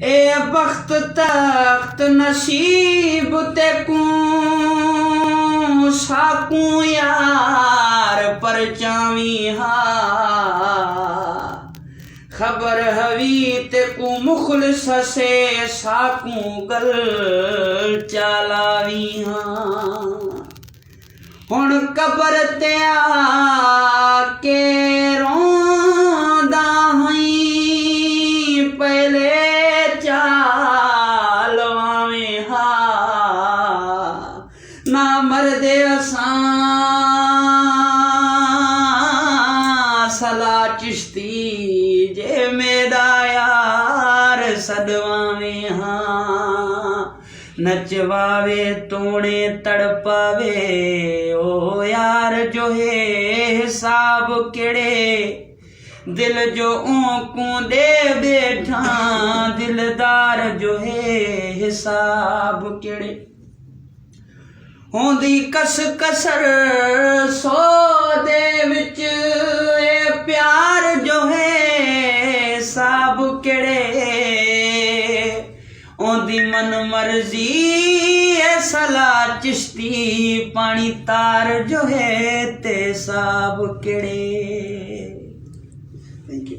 ए बख्त तख्त नसीब ते कू साकू यार परचावी हा खबर हवी ते कू मुखलिस से साकू गल चालावी हा हुण कबर ते आके रोंदा हई पहले चालवावे हा ना मरदे असां सला चिश्ती जे मेरा यार सदवावे हा नचवावे तोड़े तड़पावे ओ यार जो है हिसाब केड़े दिल जो ओंकू दे बैठा दिलदार जो है हिसाब केड़े होंदी कस कसर सो दे विच ए प्यार जो है हिसाब केड़े ओंदी मन मर्जी ए सला चिश्ती पानी तार जो है ते साब केड़े। Thank you.